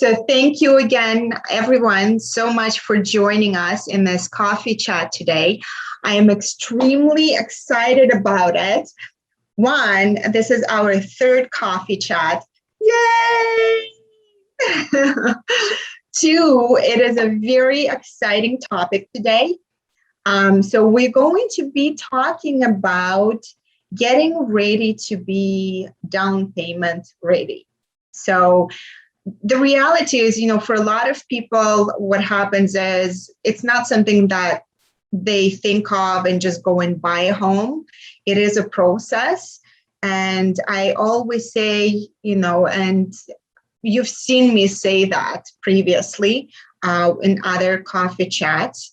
So thank you again, everyone, so much for joining us in this coffee chat today. I am extremely excited about it. One, this is our third coffee chat. Yay! Two, it is a very exciting topic today. So we're going to be talking about getting ready to be down payment ready. So the reality is, for a lot of people, what happens is it's not something that they think of and just go and buy a home. It is a process. And I always say, and you've seen me say that previously in other coffee chats,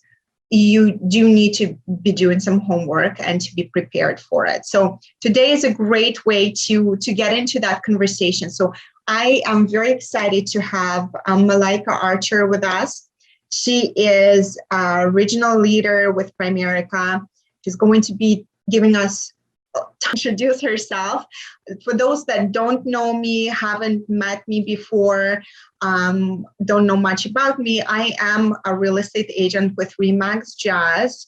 you do need to be doing some homework and to be prepared for it. So today is a great way to get into that conversation. So I am very excited to have Malaika Archer with us. She is a regional leader with Primerica. She's going to be giving us to introduce herself. For those that don't know me, haven't met me before, don't know much about me, I am a real estate agent with RE/MAX Jazz,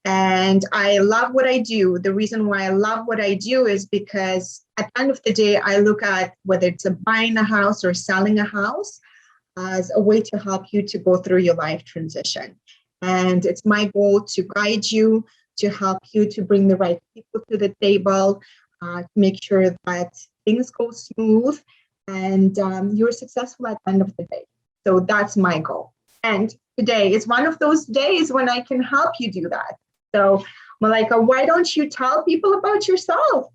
and I love what I do. The reason why I love what I do is because at the end of the day, I look at whether it's buying a house or selling a house as a way to help you to go through your life transition. And it's my goal to guide you, to help you to bring the right people to the table, to make sure that things go smooth and you're successful at the end of the day. So that's my goal. And today is one of those days when I can help you do that. So Malaika, why don't you tell people about yourself?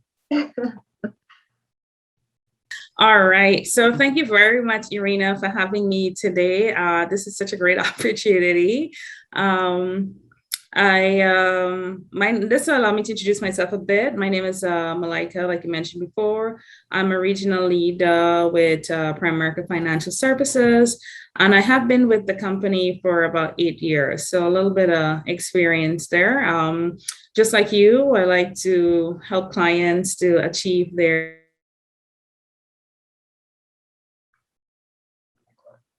All right. So thank you very much, Irina, for having me today. This is such a great opportunity. This will allow me to introduce myself a bit. My name is Malaika, like you mentioned before. I'm a regional leader with Primerica Financial Services, and I have been with the company for about 8 years. So a little bit of experience there. Just like you, I like to help clients to achieve their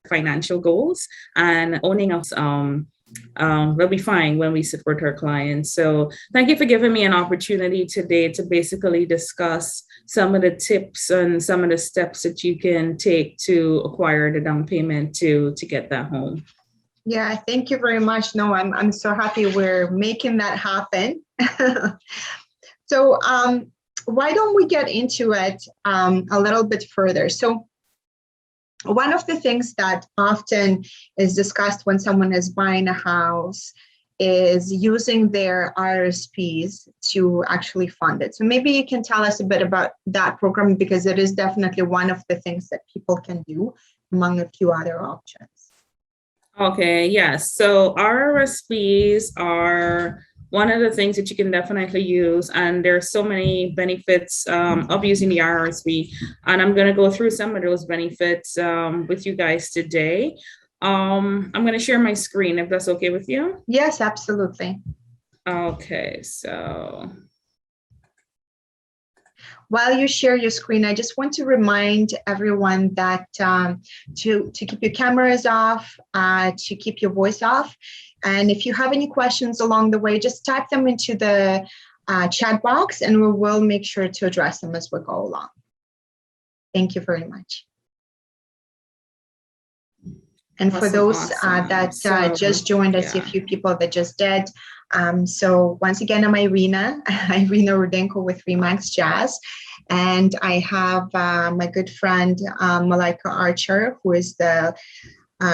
financial goals, and owning us will be fine when we support our clients. So thank you for giving me an opportunity today to basically discuss some of the tips and some of the steps that you can take to acquire the down payment to get that home. Yeah, thank you very much. No, I'm so happy we're making that happen. So why don't we get into it a little bit further? So one of the things that often is discussed when someone is buying a house is using their RSPs to actually fund it. So maybe you can tell us a bit about that program, because it is definitely one of the things that people can do among a few other options. Okay, yes. So RSPs are one of the things that you can definitely use, and there's so many benefits of using the RSP, and I'm going to go through some of those benefits with you guys today. I'm going to share my screen if that's okay with you. Yes, absolutely. Okay, so while you share your screen, I just want to remind everyone that to keep your cameras off, to keep your voice off. And if you have any questions along the way, just type them into the chat box and we will make sure to address them as we go along. Thank you very much. And for those that just joined, I see a few people that just did. So once again, I'm Irina Roudenko with RE/MAX Jazz. And I have my good friend, Malaika Archer, who is the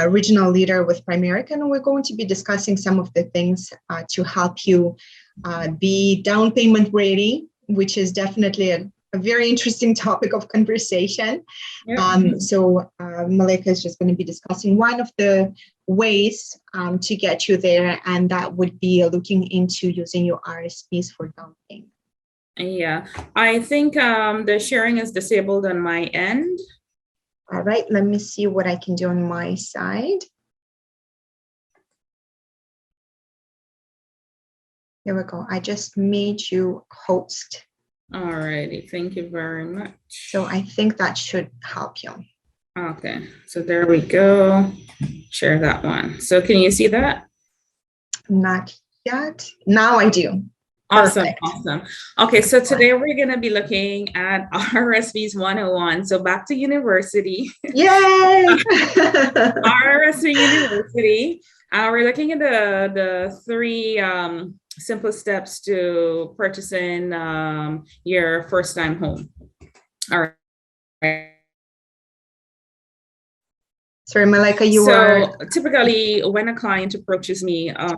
regional leader with Primerica. And we're going to be discussing some of the things to help you be down payment ready, which is definitely a very interesting topic of conversation. So Malaika is just going to be discussing one of the ways to get you there, and that would be looking into using your RSPs for down payment. Yeah, I think the sharing is disabled on my end. All right, let me see what I can do on my side. Here we go. I just made you host. All righty, thank you very much. So I think that should help you. Okay, so there we go. Share that one. So can you see that? Not yet. Now I do. Awesome, Perfect. awesome. Okay, so today we're going to be looking at RRSPs 101. So back to university. Yay! RRSP University. We're looking at the three simple steps to purchasing your first time home. All right. Sorry, Malaika, you So were. typically when a client approaches me, are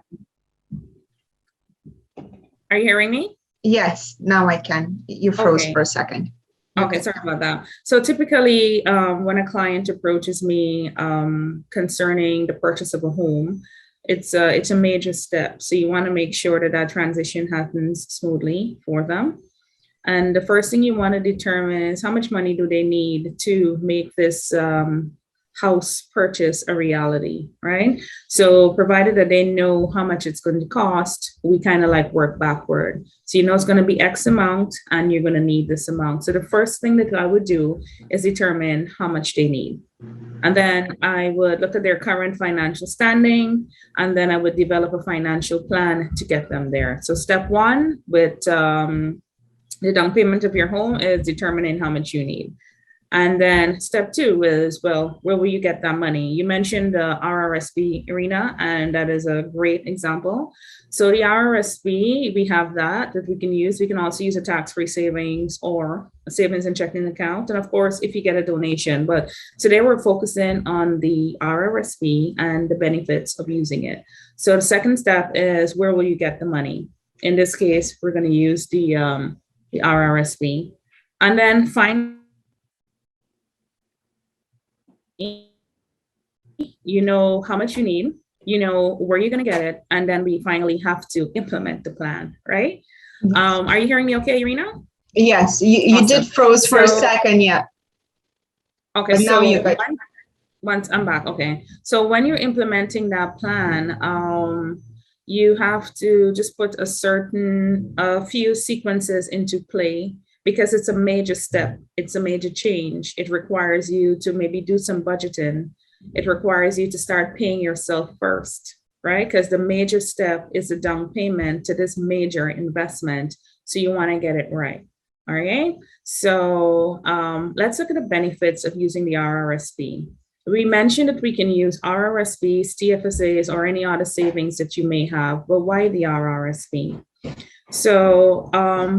you hearing me? Yes, now I can. You froze Okay. for a second. Okay, sorry about that. So typically when a client approaches me concerning the purchase of a home, it's a major step. So you want to make sure that that transition happens smoothly for them. And the first thing you want to determine is how much money do they need to make this house purchase a reality, right? So provided that they know how much it's going to cost, we kind of like work backward. So you know it's going to be X amount and you're going to need this amount. So the first thing that I would do is determine how much they need. And then I would look at their current financial standing, and then I would develop a financial plan to get them there. So step one with the down payment of your home is determining how much you need. And then step two is, well, where will you get that money? You mentioned the RRSP, Irina, and that is a great example. So the RRSP, we have that we can use. We can also use a tax-free savings or a savings and checking account. And of course, if you get a donation. But today we're focusing on the RRSP and the benefits of using it. So the second step is, where will you get the money? In this case, we're going to use the RRSP. And then finally, you know how much you need, you know where you're going to get it, and then we finally have to implement the plan, right? Yes. Are you hearing me okay, Irina? Yes, you Awesome. did froze for a second, yeah. Okay, but so now you're good. Once I'm back, okay. So when you're implementing that plan, you have to just put a few sequences into play, because it's a major step. It's a major change. It requires you to maybe do some budgeting. It requires you to start paying yourself first, right? Because the major step is the down payment to this major investment. So you want to get it right. All right. So let's look at the benefits of using the RRSP. We mentioned that we can use RRSPs, TFSAs, or any other savings that you may have, but why the RRSP? So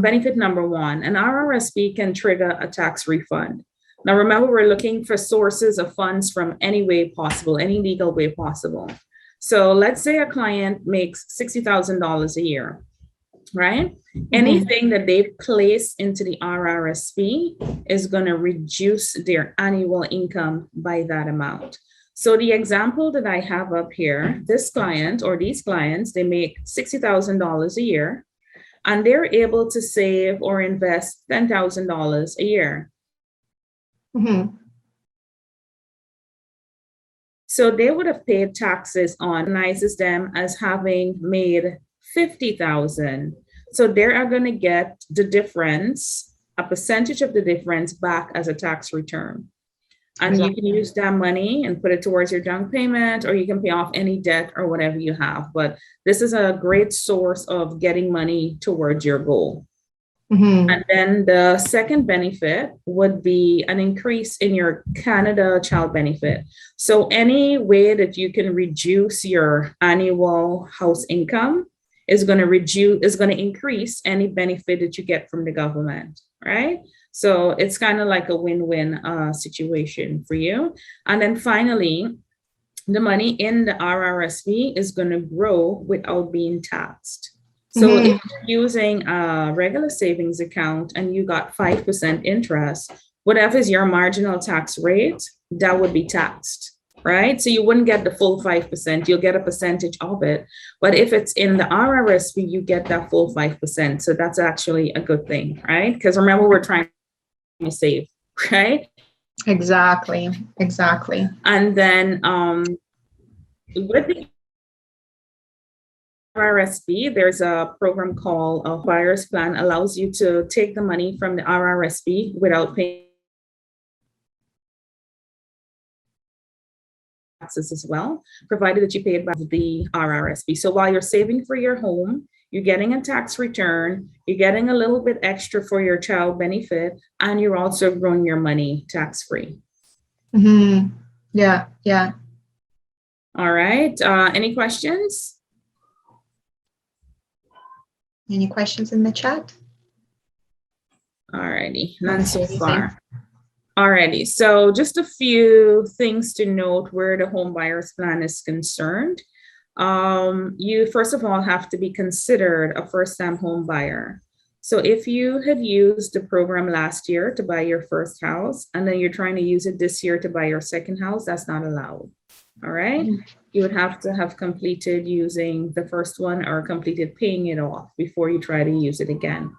benefit number one, an RRSP can trigger a tax refund. Now, remember, we're looking for sources of funds from any way possible, any legal way possible. So let's say a client makes $60,000 a year, right? Mm-hmm. Anything that they place into the RRSP is going to reduce their annual income by that amount. So the example that I have up here, this client or these clients, they make $60,000 a year, and they're able to save or invest $10,000 a year. Mm-hmm. So they would have paid taxes on, recognizes them as having made $50,000. So they are going to get the difference, a percentage of the difference back as a tax return. And exactly. You can use that money and put it towards your down payment, or you can pay off any debt or whatever you have. But this is a great source of getting money towards your goal. Mm-hmm. And then the second benefit would be an increase in your Canada child benefit. So any way that you can reduce your annual house income is going to increase any benefit that you get from the government, right? So it's kind of like a win-win situation for you. And then finally, the money in the RRSP is going to grow without being taxed. So mm-hmm. If you're using a regular savings account and you got 5% interest, whatever is your marginal tax rate, that would be taxed, right? So you wouldn't get the full 5%, you'll get a percentage of it. But if it's in the RRSP, you get that full 5%. So that's actually a good thing, right? Because remember, we're trying to save, right? Exactly. And then with the RRSP, there's a program called a buyer's plan, allows you to take the money from the RRSP without paying taxes as well, provided that you pay it by the RRSP. So while you're saving for your home, you're getting a tax return, you're getting a little bit extra for your child benefit, and you're also growing your money tax-free. Mm-hmm. Yeah, yeah. All right. Any questions? Any questions in the chat? All righty. None so Amazing. far. Alrighty, so just a few things to note where the home buyer's plan is concerned. You first of all have to be considered a first-time home buyer. So if you had used the program last year to buy your first house, and then you're trying to use it this year to buy your second house, that's not allowed. All right, you would have to have completed using the first one or completed paying it off before you try to use it again.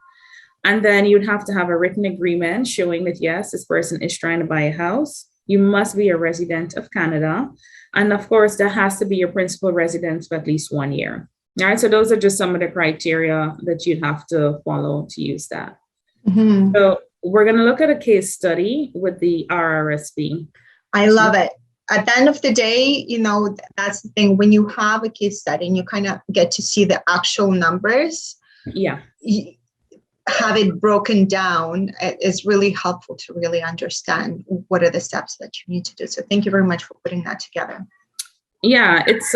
And then you'd have to have a written agreement showing that, yes, this person is trying to buy a house. You must be a resident of Canada. And of course, that has to be your principal residence for at least 1 year. All right, so those are just some of the criteria that you'd have to follow to use that. Mm-hmm. So we're going to look at a case study with the RRSP. I love it. At the end of the day, you know, that's the thing. When you have a case study and you kind of get to see the actual numbers, yeah, have it broken down is really helpful to really understand what are the steps that you need to do. So thank you very much for putting that together. Yeah, it's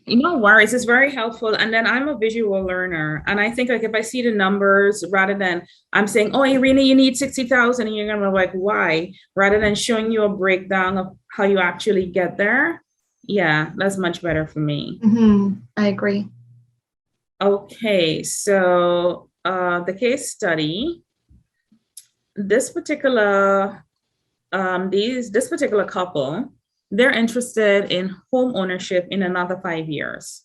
no worries. It's very helpful. And then I'm a visual learner. And I think like if I see the numbers rather than I'm saying, oh, Irina, you need 60,000 and you're going to be like, why? Rather than showing you a breakdown of how you actually get there. Yeah, that's much better for me. Mm-hmm. I agree. Okay, so the case study, this particular couple, they're interested in home ownership in another 5 years.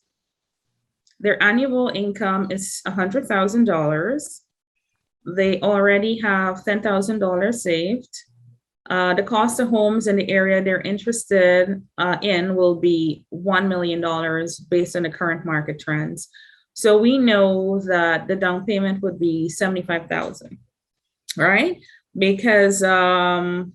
Their annual income is $100,000. They already have $10,000 saved. The cost of homes in the area they're interested in will be $1 million based on the current market trends. So we know that the down payment would be $75,000, right? Because the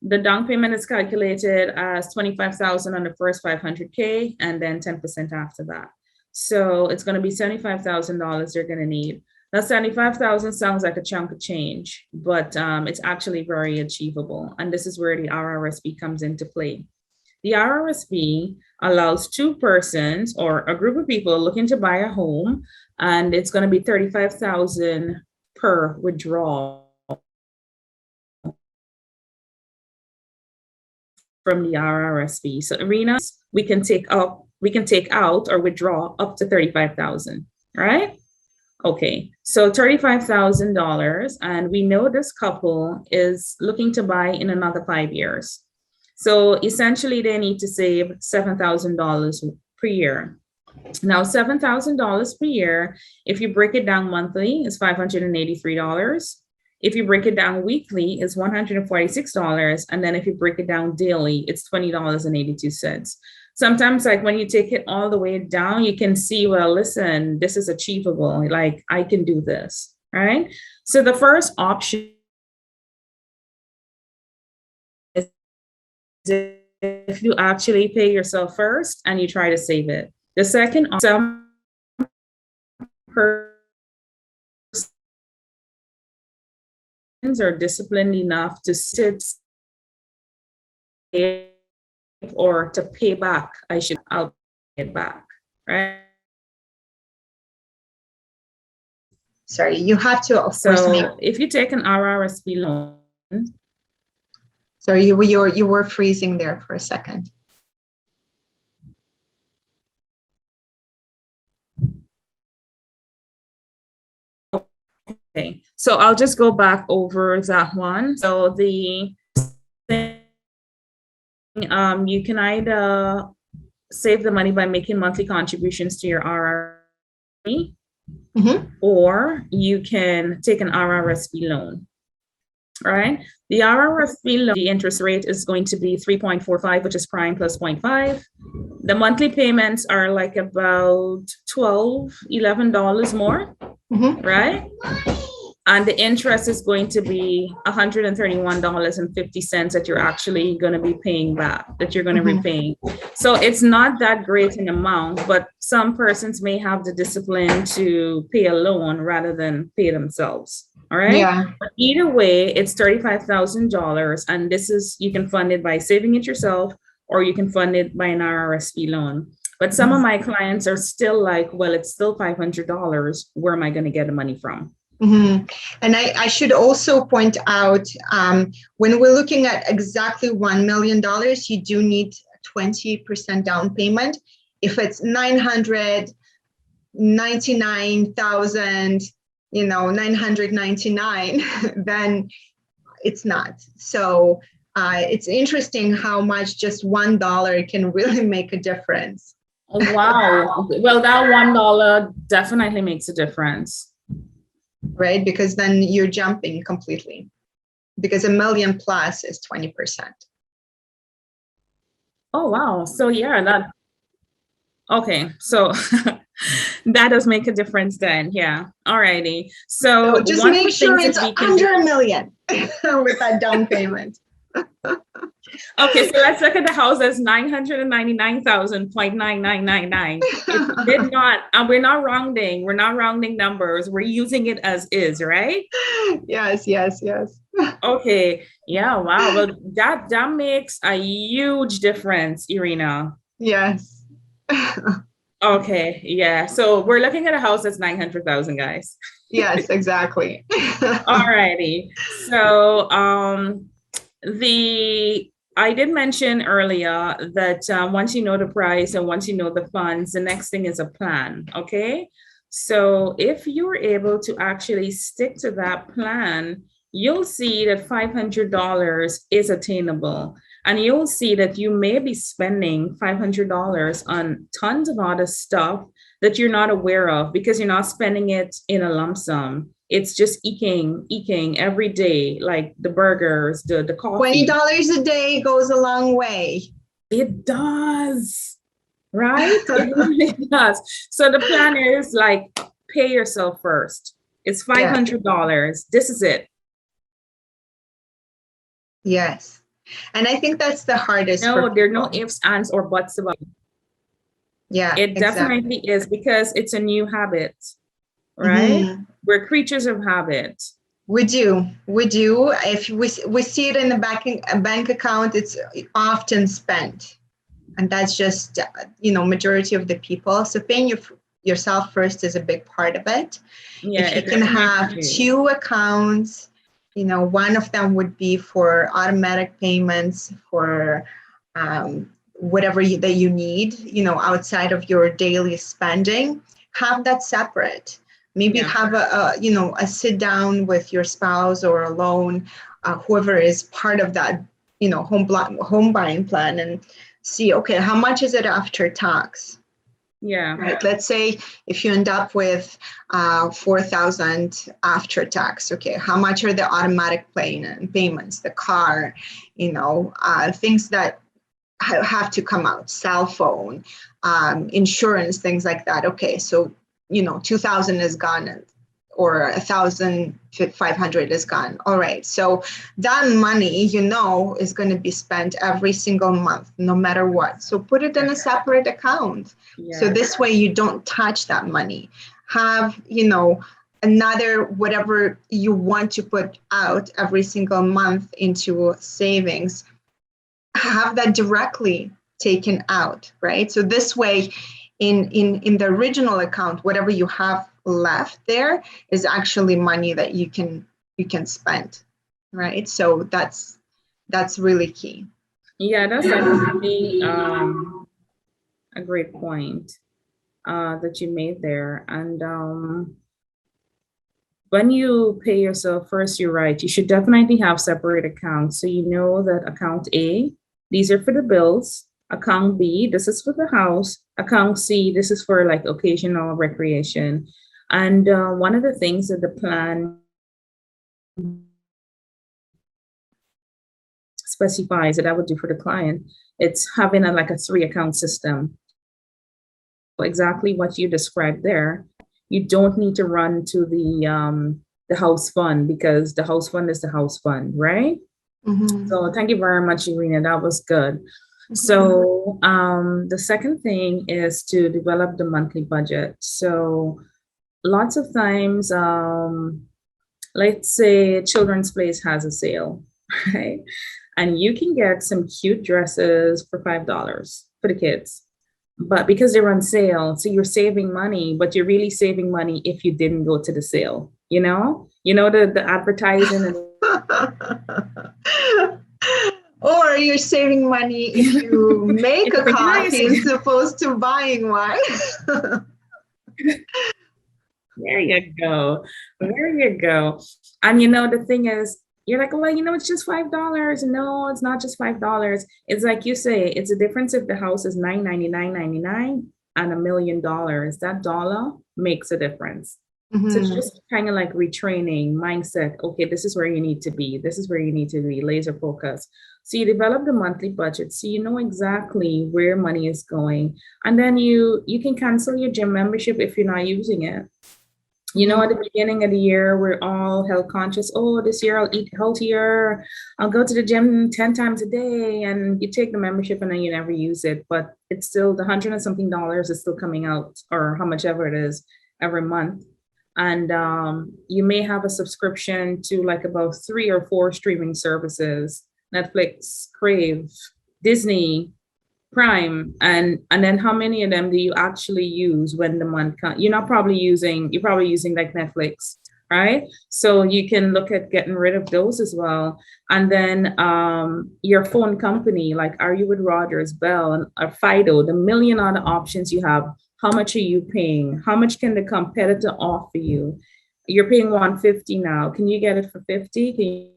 down payment is calculated as $25,000 on the first $500K and then 10% after that. So it's going to be $75,000 they're going to need. Now, $75,000 sounds like a chunk of change, but it's actually very achievable. And this is where the RRSP comes into play. The RRSP allows two persons or a group of people looking to buy a home, and it's going to be $35,000 per withdrawal from the RRSP. So Irina, we can take out or withdraw up to $35,000, right? Okay, so $35,000, and we know this couple is looking to buy in another 5 years. So essentially, they need to save $7,000 per year. Now, $7,000 per year, if you break it down monthly, is $583. If you break it down weekly, it's $146. And then if you break it down daily, it's $20.82. Sometimes, like when you take it all the way down, you can see, well, listen, this is achievable. Like, I can do this, right? So the first option is if you actually pay yourself first and you try to save it. The second option, are disciplined enough to sit or to pay back. I'll pay it back, right? Sorry, you have to, of So course, if you take an RRSP loan. Sorry, you were freezing there for a second. Okay, so I'll just go back over that one. So the thing, you can either save the money by making monthly contributions to your RRSP, or you can take an RRSP loan. All right, the RRSP loan, the interest rate is going to be 3.45, which is prime plus 0.5. The monthly payments are like about $11 more, right? And the interest is going to be $131.50 that you're actually going to be paying back, that you're going to be paying. So it's not that great an amount, but some persons may have the discipline to pay a loan rather than pay themselves. All right. Yeah. But either way, it's $35,000. And this is, you can fund it by saving it yourself, or you can fund it by an RRSP loan. But some of my clients are still like, well, it's still $500. Where am I going to get the money from? And I should also point out, when we're looking at exactly $1 million, you do need 20% down payment. If it's 999,000, 999, then it's not. So it's interesting how much just $1 can really make a difference. Oh, wow. Well, that $1 definitely makes a difference. Right? Because then you're jumping completely, because $1 million plus is 20%. Oh, wow. So yeah, okay. So that does make a difference then. Yeah. All righty. So just make sure it's under $1 million with that down payment. Okay, so let's look at the house as 999,000.9999. It did not, and we're not rounding. We're not rounding numbers. We're using it as is, right? Yes. Okay. Yeah. Wow. Well, that makes a huge difference, Irina. Yes. Okay. Yeah. So we're looking at a house that's 900,000, guys. Yes, exactly. All righty. So, I did mention earlier that once you know the price and once you know the funds, the next thing is a plan. Okay. So if you're able to actually stick to that plan, you'll see that $500 is attainable. And you'll see that you may be spending $500 on tons of other stuff that you're not aware of, because you're not spending it in a lump sum. It's just eking every day, like the burgers, the coffee. $20 a day goes a long way. It does, right? It really does. So the plan is like, pay yourself first. It's $500. This is it. Yes. And I think that's the hardest. No, there are no ifs, ands, or buts about it. Yeah, it definitely is, because it's a new habit, right? We're creatures of habit. We do. If we see it in the bank account, it's often spent, and that's just majority of the people. So paying yourself first is a big part of it. Yeah, if you can have two accounts, one of them would be for automatic payments for whatever that you need, outside of your daily spending. Have that separate. Maybe have a sit down with your spouse or alone, whoever is part of that, home buying plan, and see, okay, how much is it after tax? Yeah. Right. Let's say if you end up with $4,000 after tax, okay, how much are the automatic payments, the car, things that have to come out, cell phone, insurance, things like that. Okay, so 2,000 is gone, or 1,500 is gone. All right, so that money, is going to be spent every single month, no matter what. So put it in a separate account. Yeah. So this way you don't touch that money. Have, another, whatever you want to put out every single month into savings, have that directly taken out, right? So this way, in the original account, whatever you have left there is actually money that you can spend, right? So that's really key. Yeah, that's definitely a great point that you made there. And when you pay yourself first, you're right. You should definitely have separate accounts. So that account A, these are for the bills. Account B, this is for the house. Account C, this is for like occasional recreation. And one of the things that the plan specifies that I would do for the client, it's having a 3-account system. Exactly what you described there. You don't need to run to the the house fund, because the house fund is the house fund, right? So thank you very much, Irina. That was good. So the second thing is to develop the monthly budget. So lots of times, let's say Children's Place has a sale, right? And you can get some cute dresses for $5 for the kids. But because they're on sale, so you're saving money, but you're really saving money if you didn't go to the sale, the advertising and or you're saving money if you make a coffee as opposed to buying one. There you go. There you go. And the thing is, you're like, well, it's just $5. No, it's not just $5. It's like you say, it's a difference if the house is $999.99 and $1 million. That dollar makes a difference. So it's just kind of like retraining mindset. Okay, this is where you need to be. This is where you need to be, laser focus. So you develop the monthly budget so you know exactly where money is going. And then you can cancel your gym membership if you're not using it. At the beginning of the year, we're all health conscious. Oh, this year I'll eat healthier. I'll go to the gym 10 times a day. And you take the membership and then you never use it. But it's still the $100 and something is still coming out, or how much ever it is, every month. And you may have a subscription to like about 3 or 4 streaming services: Netflix, Crave, Disney, Prime, and then how many of them do you actually use when the month comes? You're probably using like Netflix, right? So you can look at getting rid of those as well. And then your phone company, like, are you with Rogers, Bell, or Fido? The million other options you have. How much are you paying? How much can the competitor offer you? You're paying $150 now. Can you get it for $50? Can you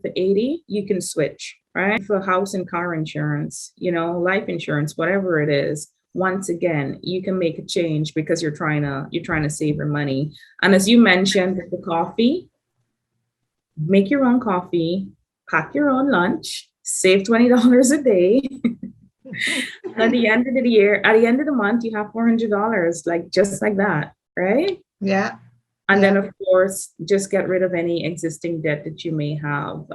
for $80? You can switch, right? For house and car insurance, life insurance, whatever it is. Once again, you can make a change because you're trying to save your money. And as you mentioned, the coffee, make your own coffee, pack your own lunch, save $20 a day. At the end of the year, at the end of the month, you have $400, just like that, right? Yeah. And then, of course, just get rid of any existing debt that you may have.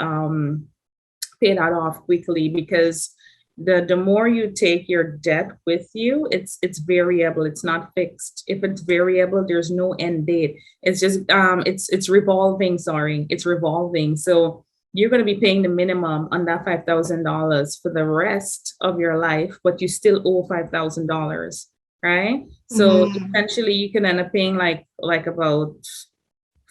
Pay that off quickly, because the more you take your debt with you, it's variable. It's not fixed. If it's variable, there's no end date. It's just it's revolving. Sorry, it's revolving. So you're going to be paying the minimum on that $5,000 for the rest of your life, but you still owe $5,000, right? So essentially, you can end up paying like about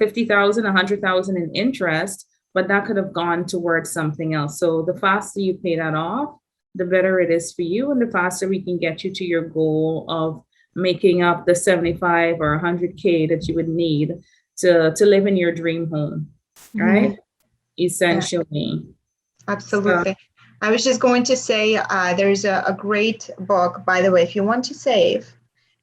$50,000, $100,000 in interest, but that could have gone towards something else. So the faster you pay that off, the better it is for you, and the faster we can get you to your goal of making up the 75 or 100K that you would need to live in your dream home, right? Essentially. Absolutely. I was just going to say, there's a great book, by the way. If you want to save,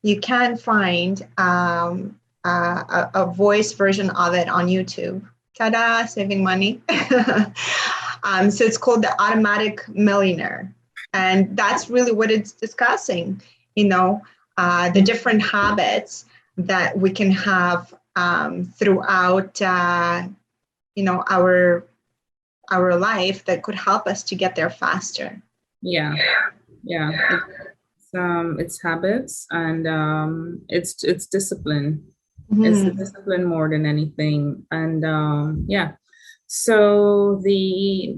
you can find a voice version of it on YouTube. Ta-da, saving money. So it's called The Automatic Millionaire. And that's really what it's discussing, the different habits that we can have throughout, our life that could help us to get there faster. Yeah. It's habits, and it's discipline. It's the discipline more than anything. And so I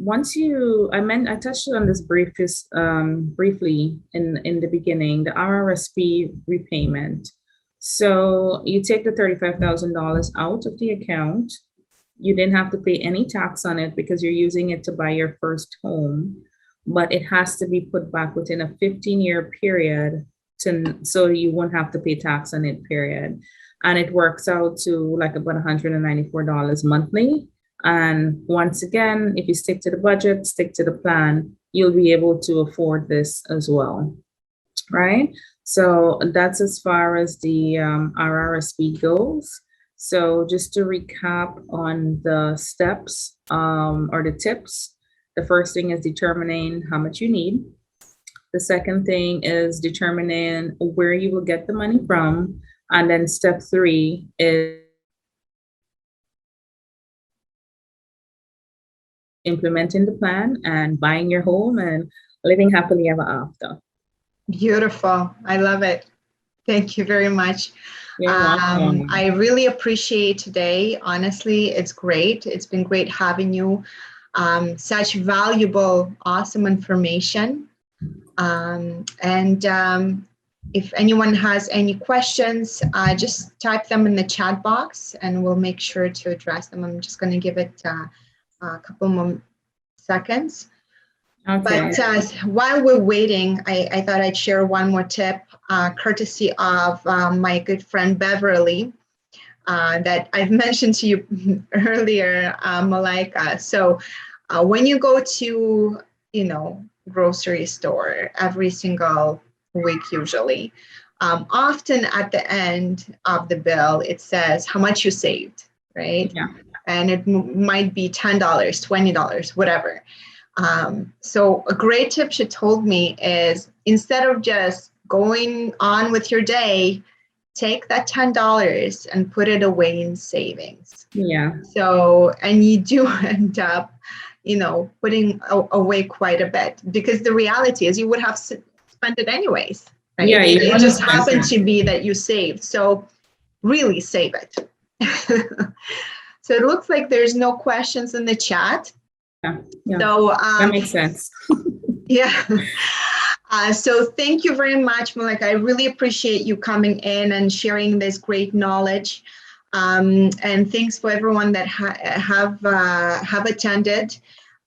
touched on this briefly in the beginning, the RRSP repayment. So you take the $35,000 out of the account. You didn't have to pay any tax on it because you're using it to buy your first home, but it has to be put back within a 15-year period so you won't have to pay tax on it, period. And it works out to like about $194 monthly. And once again, if you stick to the budget, stick to the plan, you'll be able to afford this as well, right? So that's as far as the RRSP goes. So just to recap on the steps or the tips, the first thing is determining how much you need. The second thing is determining where you will get the money from. And then step 3 is implementing the plan and buying your home and living happily ever after. Beautiful. I love it. Thank you very much. You're welcome. I really appreciate today. Honestly, it's great. It's been great having you. Such valuable, awesome information. If anyone has any questions, just type them in the chat box and we'll make sure to address them. I'm just going to give it a couple more seconds. Okay. But while we're waiting, I thought I'd share one more tip, courtesy of my good friend Beverly, that I've mentioned to you earlier, Malaika. So when you go to, grocery store every single week, usually, often at the end of the bill, it says how much you saved, right? Yeah. And it might be $10, $20, whatever. So a great tip she told me is, instead of just going on with your day, take that $10 and put it away in savings. Yeah. So, and you do end up, putting away quite a bit, because the reality is you would have spent it anyways, right? Yeah, it just happened to be that you saved. So really save it. So it looks like there's no questions in the chat. Yeah. So that makes sense. Yeah. So thank you very much, Malaika. I really appreciate you coming in and sharing this great knowledge. And thanks for everyone that have attended.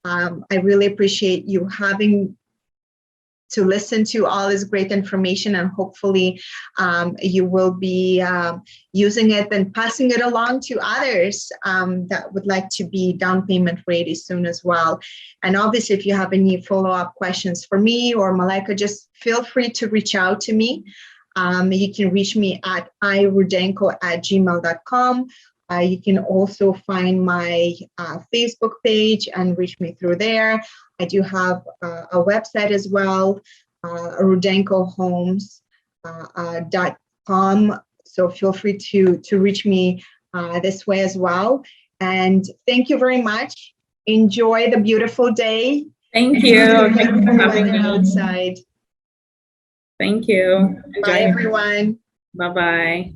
I really appreciate you having to listen to all this great information, and hopefully you will be using it and passing it along to others that would like to be down payment ready soon as well. And obviously, if you have any follow-up questions for me or Malaika, just feel free to reach out to me. You can reach me at iroudenko@gmail.com. You can also find my Facebook page and reach me through there. I do have a website as well, roudenkohomes.com. So feel free to reach me this way as well. And thank you very much. Enjoy the beautiful day. Thank you. Thank you for having me outside. Thank you. Bye, everyone. Bye-bye.